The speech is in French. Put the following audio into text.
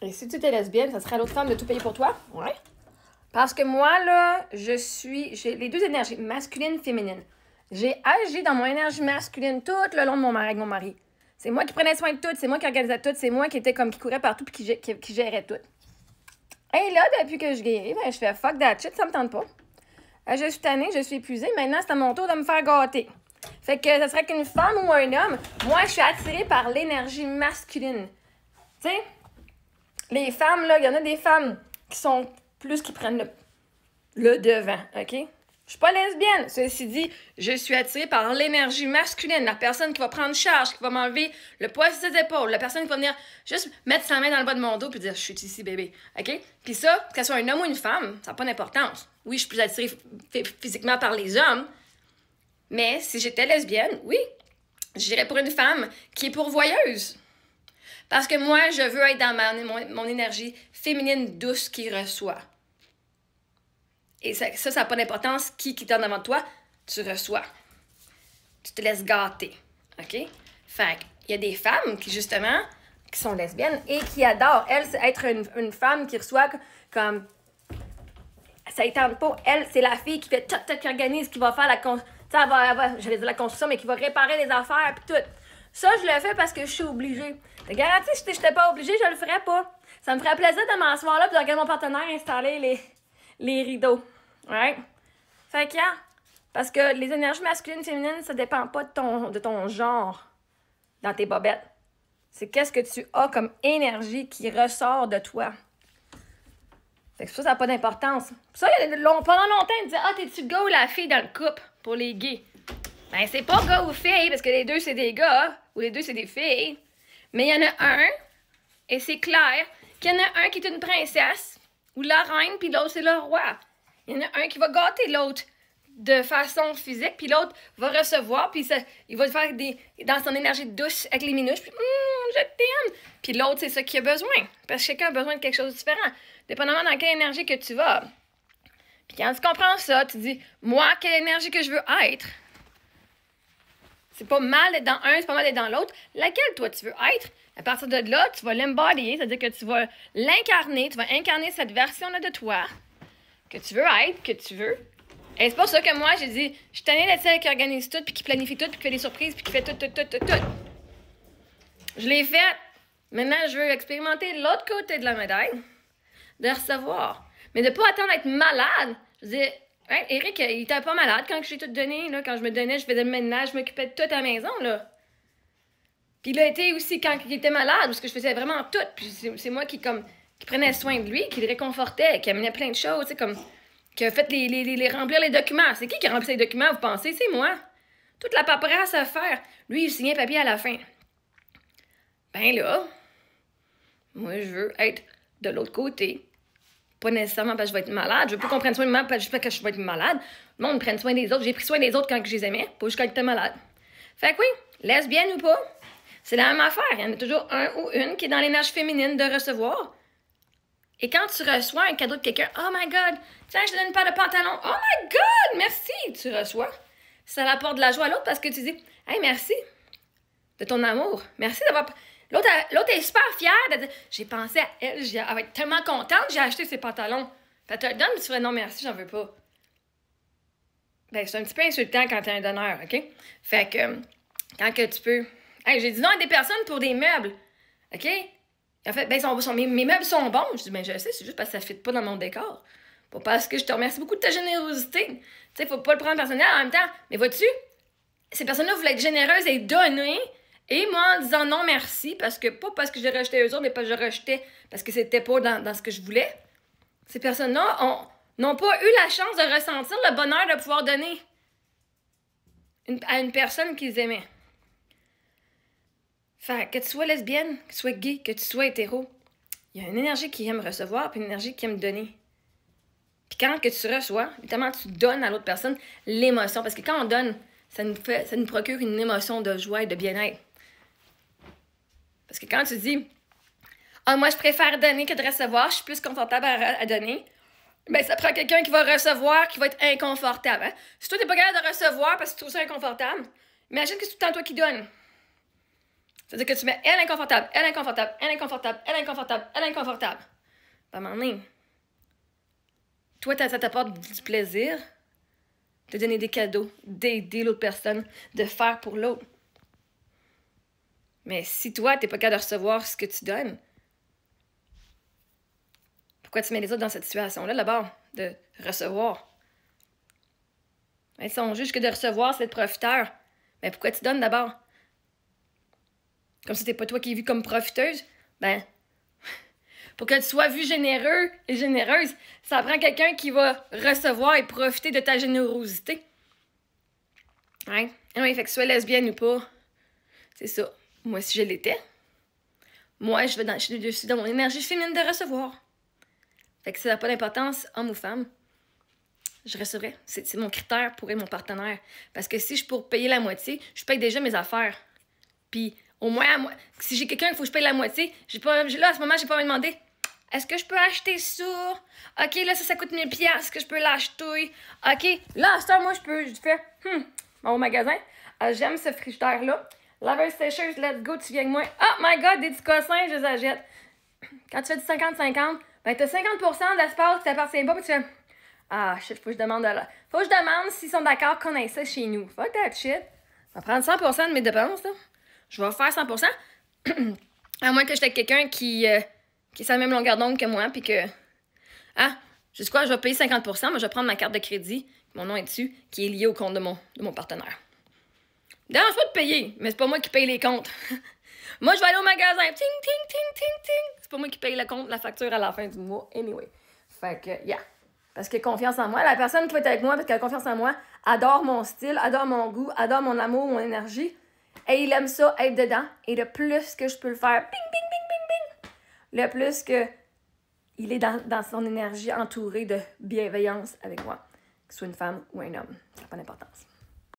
Et si tu étais lesbienne, ça serait à l'autre femme de tout payer pour toi? Ouais. Parce que moi, là, j'ai les deux énergies, masculine, féminine. J'ai agi dans mon énergie masculine tout le long de avec mon mari. C'est moi qui prenais soin de tout, c'est moi qui organisais tout, c'est moi qui était comme qui courait partout puis qui gérait tout. Et là, depuis que je guéris, ben, je fais fuck that shit, ça me tente pas. Je suis tannée, je suis épuisée, maintenant c'est à mon tour de me faire gâter. Fait que ça serait qu'une femme ou un homme, moi je suis attirée par l'énergie masculine. Tu sais, les femmes, là, il y en a des femmes qui sont plus qui prennent le devant, OK? Je suis pas lesbienne. Ceci dit, je suis attirée par l'énergie masculine. La personne qui va prendre charge, qui va m'enlever le poids sur ses épaules. La personne qui va venir juste mettre sa main dans le bas de mon dos puis dire « Je suis ici, bébé. » OK? Puis ça, que ce soit un homme ou une femme, ça n'a pas d'importance. Oui, je suis plus attirée physiquement par les hommes. Mais si j'étais lesbienne, oui, j'irais pour une femme qui est pourvoyeuse. Parce que moi, je veux être dans mon énergie féminine douce qui reçoit. Et ça n'a pas d'importance qui est en avant de toi, tu reçois. Tu te laisses gâter, OK? Fait qu'il y a des femmes qui, justement, qui sont lesbiennes et qui adorent, elles, être une femme qui reçoit comme... Ça ne tente pas. Elle, c'est la fille qui fait tout, qui organise, qui va faire j'allais dire la construction, mais qui va réparer les affaires puis tout. Ça, je le fais parce que je suis obligée. Te garantis, si je n'étais pas obligée, je le ferais pas. Ça me ferait plaisir de m'asseoir là et de regarder mon partenaire installer les rideaux. Ouais. Fait que, parce que les énergies masculines et féminines, ça dépend pas de ton genre dans tes bobettes. C'est qu'est-ce que tu as comme énergie qui ressort de toi. Fait que ça n'a pas d'importance. Ça, pendant longtemps, ils disaient « Ah, t'es-tu le gars ou la fille dans le couple pour les gays? » Ben, c'est pas gars ou fille, parce que les deux, c'est des gars, ou les deux, c'est des filles. Mais il y en a un, et c'est clair, qu'il y en a un qui est une princesse, ou la reine, puis l'autre, c'est le roi. Il y en a un qui va gâter l'autre de façon physique, puis l'autre va recevoir, puis il va faire dans son énergie douce avec les minouches, puis je t'aime. Puis l'autre, c'est ça qu'il a besoin, parce que chacun a besoin de quelque chose de différent, dépendamment dans quelle énergie que tu vas. Puis quand tu comprends ça, tu dis, moi, quelle énergie que je veux être? C'est pas mal d'être dans un, c'est pas mal d'être dans l'autre. Laquelle, toi, tu veux être? À partir de là, tu vas l'embodyer, c'est-à-dire que tu vas l'incarner, tu vas incarner cette version-là de toi que tu veux être, que tu veux. Et c'est pour ça que moi, j'ai dit, je suis tannée d'être celle qui organise tout, puis qui planifie tout, puis qui fait des surprises, puis qui fait tout. Je l'ai fait. Maintenant, je veux expérimenter l'autre côté de la médaille, de recevoir. Mais de ne pas attendre d'être malade. Je dis, hein, Eric, il était pas malade quand j'ai tout donné, là. Quand je me donnais, je faisais le ménage, je m'occupais de toute la maison, là. Puis il a été aussi quand il était malade, parce que je faisais vraiment tout. Puis c'est moi qui prenais soin de lui, qui le réconfortait, qui amenait plein de choses, tu sais, comme... qui a fait les remplir les documents. C'est qui remplit ces documents, vous pensez? C'est moi. Toute la paperasse à faire. Lui, il signait un papier à la fin. Ben là, moi, je veux être de l'autre côté. Pas nécessairement parce que je vais être malade. Je veux pas qu'on prenne soin de moi parce que je vais être malade. Le monde prenne soin des autres. J'ai pris soin des autres quand je les aimais, pas juste quand j'étais malade. Fait que oui, lesbienne ou pas, c'est la même affaire. Il y en a toujours un ou une qui est dans l'énergie féminine de recevoir. Et quand tu reçois un cadeau de quelqu'un, « Oh my God, tiens, je te donne une paire de pantalons. Oh my God, merci! » Tu reçois. Ça apporte de la joie à l'autre parce que tu dis, « Hey, merci de ton amour. Merci d'avoir... » L'autre est super fière de dire, « J'ai pensé à elle, elle va être tellement contente, j'ai acheté ses pantalons. » Fait que tu le donnes, tu ferais, « Non, merci, j'en veux pas. » Ben, c'est un petit peu insultant quand t'es un donneur, OK? Fait que, quand que tu peux... Hey, j'ai dit non à des personnes pour des meubles, OK? En fait, ben, mes meubles sont bons. Je dis, ben, je sais, c'est juste parce que ça ne fit pas dans mon décor. Pas parce que je te remercie beaucoup de ta générosité. Tu sais, faut pas le prendre personnel en même temps. Mais vois-tu, ces personnes-là voulaient être généreuses et donner. Et moi, en disant non merci, pas parce que j'ai rejeté eux autres, mais parce que je rejetais, parce que c'était pas dans ce que je voulais. Ces personnes-là n'ont pas eu la chance de ressentir le bonheur de pouvoir donner à une personne qu'ils aimaient. Fait que tu sois lesbienne, que tu sois gay, que tu sois hétéro, il y a une énergie qui aime recevoir puis une énergie qui aime donner. Puis quand que tu reçois, évidemment, tu donnes à l'autre personne l'émotion. Parce que quand on donne, ça nous procure une émotion de joie et de bien-être. Parce que quand tu dis « Ah, moi, je préfère donner que de recevoir, je suis plus confortable à donner », ben ça prend quelqu'un qui va recevoir, qui va être inconfortable. Hein? Si toi, t'es pas capable de recevoir parce que tu trouves ça inconfortable, imagine que c'est tout le temps toi qui donnes. C'est-à-dire que tu mets elle inconfortable, elle inconfortable, elle inconfortable, elle inconfortable, elle inconfortable. À un moment donné, toi, ça t'apporte du plaisir de donner des cadeaux, d'aider l'autre personne, de faire pour l'autre. Mais si toi, t'es pas capable de recevoir ce que tu donnes, pourquoi tu mets les autres dans cette situation-là, d'abord, de recevoir? Si on juge que de recevoir, c'est être profiteur, mais pourquoi tu donnes d'abord? Comme si t'es pas toi qui es vue comme profiteuse, ben, pour que tu sois vue généreux et généreuse, ça prend quelqu'un qui va recevoir et profiter de ta générosité. Hein? Oui, fait que sois lesbienne ou pas, c'est ça. Moi, si je l'étais, moi, je suis dans mon énergie féminine de recevoir. Fait que ça n'a pas d'importance, homme ou femme, je recevrais. C'est mon critère pour être mon partenaire. Parce que si je pour payer la moitié, je paye déjà mes affaires. Puis, au moins, si j'ai quelqu'un qu'il faut que je paye la moitié, là, à ce moment, j'ai pas à me demander est-ce que je peux acheter ça? OK, là, ça coûte 1000$. Est-ce que je peux l'acheter? OK, là, à ce temps, moi, je fais au magasin. J'aime ce frigidaire-là. Laveuse sécheuse, let's go, tu viens avec moi. Oh my God, des petits cossins, je les achète. Quand tu fais du 50-50, ben, t'as 50% d'espace qui t'appartient pas, puis tu fais ah, shit, faut que je demande s'ils sont d'accord qu'on ait ça chez nous. Fuck that shit. Je vais prendre 100% de mes dépenses, là. Je vais faire 100%. À moins que j'étais quelqu'un qui est sur la même longueur d'onde que moi, puis que... Ah, je sais quoi, je vais payer 50%, mais je vais prendre ma carte de crédit, mon nom est dessus, qui est lié au compte de mon partenaire. Dérange pas de payer, mais c'est pas moi qui paye les comptes. Moi, je vais aller au magasin, ting, ting, ting, ting, ting. C'est pas moi qui paye le compte, la facture à la fin du mois, anyway. Fait que, yeah. Parce que confiance en moi. La personne qui va être avec moi, parce qu'elle a confiance en moi, adore mon style, adore mon goût, adore mon amour, mon énergie. Et il aime ça, être dedans. Et le plus que je peux le faire, bing, bing, bing, bing, bing, le plus que il est dans son énergie entouré de bienveillance avec moi. Que ce soit une femme ou un homme. Ça n'a pas d'importance.